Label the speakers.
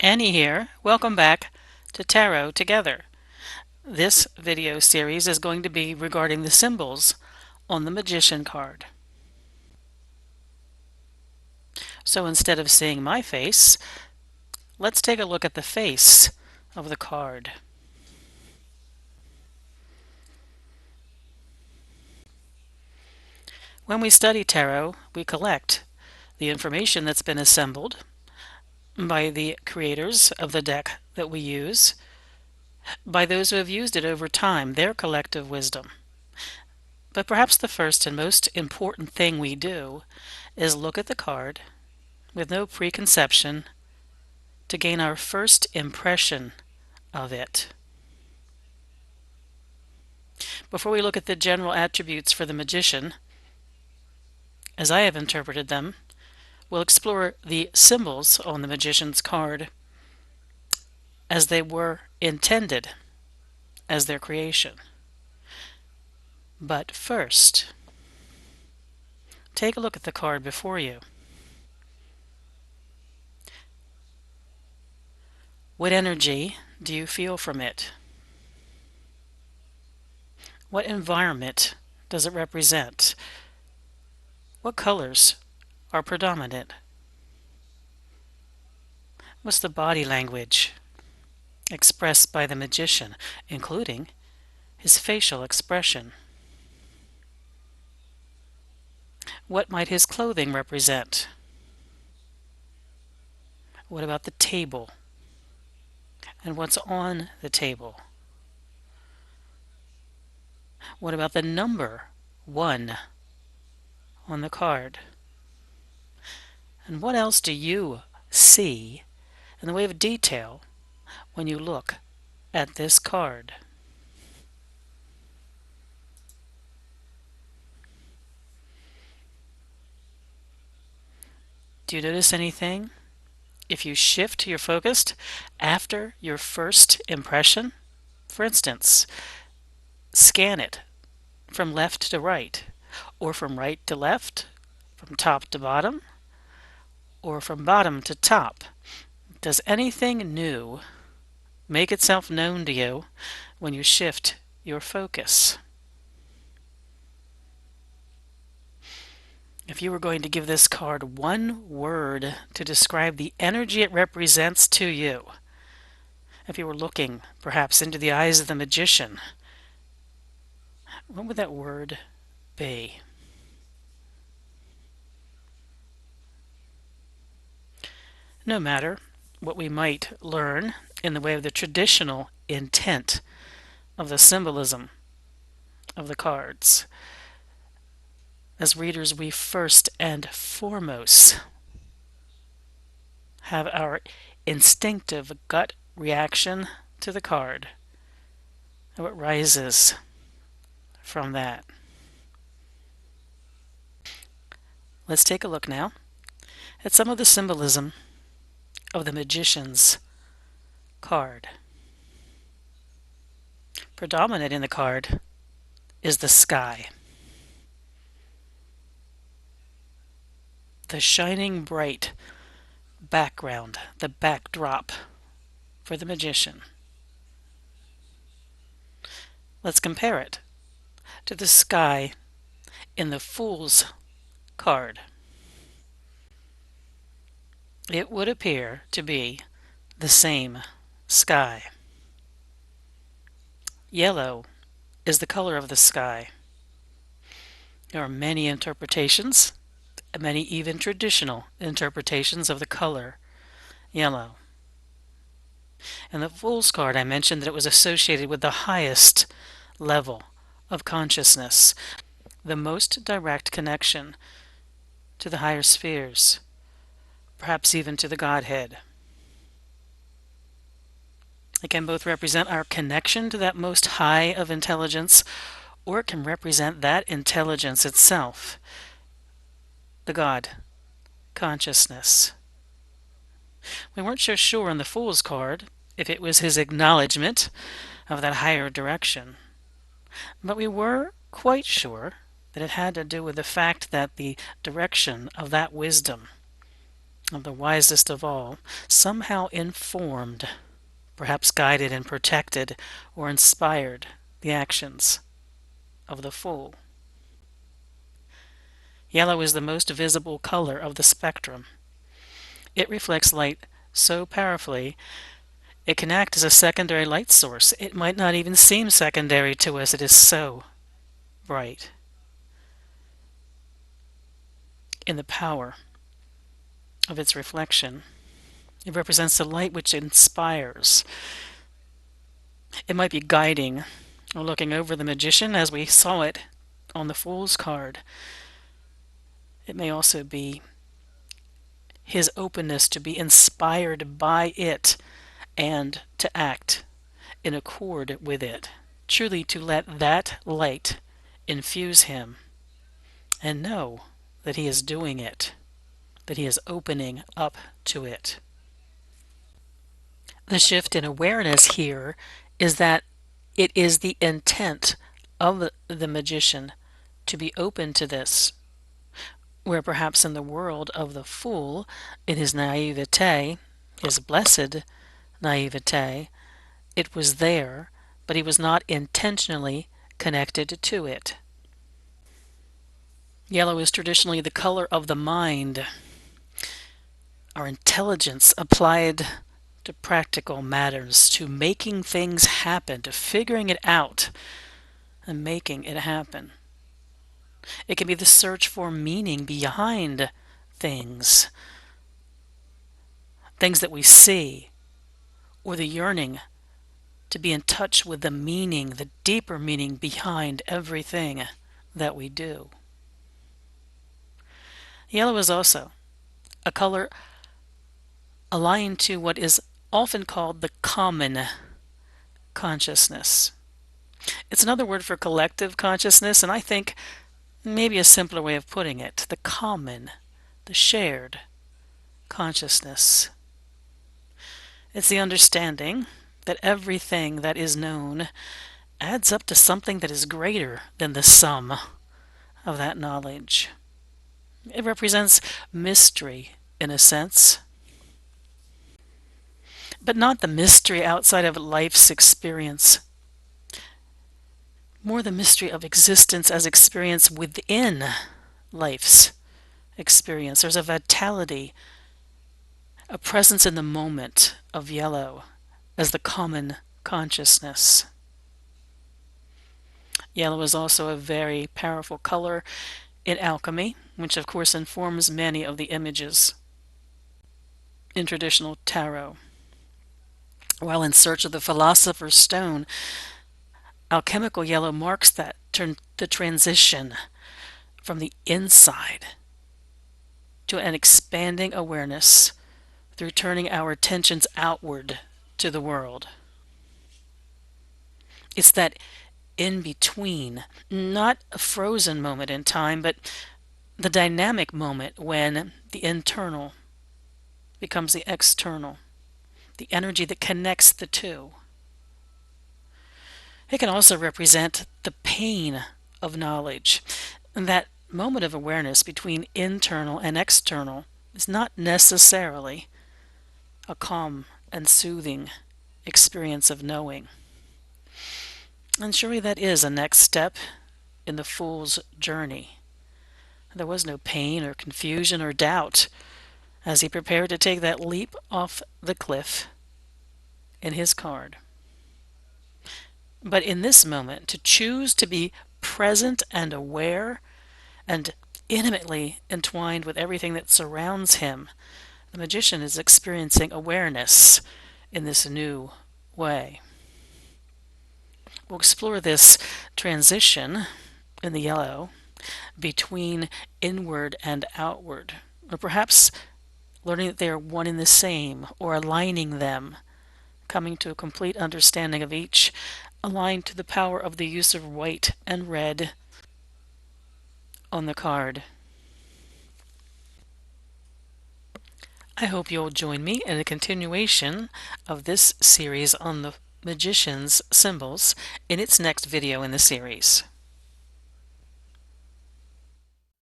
Speaker 1: Annie here. Welcome back to Tarot Together. This video series is going to be regarding the symbols on the Magician card. So instead of seeing my face, let's take a look at the face of the card. When we study tarot, we collect the information that's been assembled by the creators of the deck that we use, by those who have used it over time, their collective wisdom. But perhaps the first and most important thing we do is look at the card with no preconception to gain our first impression of it. Before we look at the general attributes for the magician, as I have interpreted them, we'll explore the symbols on the magician's card as they were intended as their creation. But first, take a look at the card before you. What energy do you feel from it? What environment does it represent? What colors are predominant? What's the body language expressed by the magician, including his facial expression? What might his clothing represent? What about the table? And what's on the table? What about the number 1 on the card? And what else do you see in the way of detail when you look at this card? Do you notice anything if you shift your focus after your first impression? For instance, scan it from left to right, or from right to left, from top to bottom, or from bottom to top. Does anything new make itself known to you when you shift your focus? If you were going to give this card one word to describe the energy it represents to you, if you were looking perhaps into the eyes of the magician, what would that word be? No matter what we might learn in the way of the traditional intent of the symbolism of the cards, as readers, we first and foremost have our instinctive gut reaction to the card and what rises from that. Let's take a look now at some of the symbolism of the magician's card. Predominant in the card is the sky. The shining bright background, the backdrop for the magician. Let's compare it to the sky in the Fool's card. It would appear to be the same sky. Yellow is the color of the sky. There are many interpretations, many even traditional interpretations of the color yellow. In the Fool's card, I mentioned that it was associated with the highest level of consciousness, the most direct connection to the higher spheres, perhaps even to the Godhead. It can both represent our connection to that most high of intelligence, or it can represent that intelligence itself, the God consciousness. We weren't so sure on the Fool's card if it was his acknowledgement of that higher direction, but we were quite sure that it had to do with the fact that the direction of that wisdom of the wisest of all, somehow informed, perhaps guided and protected or inspired the actions of the fool. Yellow is the most visible color of the spectrum. It reflects light so powerfully it can act as a secondary light source. It might not even seem secondary to us. It is so bright in the power of its reflection. It represents the light which inspires. It might be guiding or looking over the magician as we saw it on the Fool's card. It may also be his openness to be inspired by it and to act in accord with it. Truly to let that light infuse him and know that he is doing it, that he is opening up to it. The shift in awareness here is that it is the intent of the magician to be open to this, where perhaps in the world of the fool, in his naivete, his blessed naivete, it was there, but he was not intentionally connected to it. Yellow is traditionally the color of the mind, our intelligence applied to practical matters, to making things happen, to figuring it out and making it happen. It can be the search for meaning behind things, things that we see, or the yearning to be in touch with the meaning, the deeper meaning behind everything that we do. Yellow is also a color aligned to what is often called the common consciousness. It's another word for collective consciousness, and I think maybe a simpler way of putting it, the common, the shared consciousness. It's the understanding that everything that is known adds up to something that is greater than the sum of that knowledge. It represents mystery, in a sense, but not the mystery outside of life's experience. More the mystery of existence as experience within life's experience. There's a vitality, a presence in the moment of yellow as the common consciousness. Yellow is also a very powerful color in alchemy, which of course informs many of the images in traditional tarot. While in search of the philosopher's stone, alchemical yellow marks the transition from the inside to an expanding awareness through turning our attentions outward to the world. It's that in-between, not a frozen moment in time, but the dynamic moment when the internal becomes the external, the energy that connects the two. It can also represent the pain of knowledge. And that moment of awareness between internal and external is not necessarily a calm and soothing experience of knowing. And surely that is a next step in the fool's journey. There was no pain or confusion or doubt as he prepared to take that leap off the cliff in his card. But in this moment, to choose to be present and aware and intimately entwined with everything that surrounds him, the magician is experiencing awareness in this new way. We'll explore this transition in the yellow between inward and outward, or perhaps learning that they are one and the same, or aligning them, coming to a complete understanding of each, aligned to the power of the use of white and red on the card. I hope you'll join me in a continuation of this series on the magician's symbols in its next video in the series.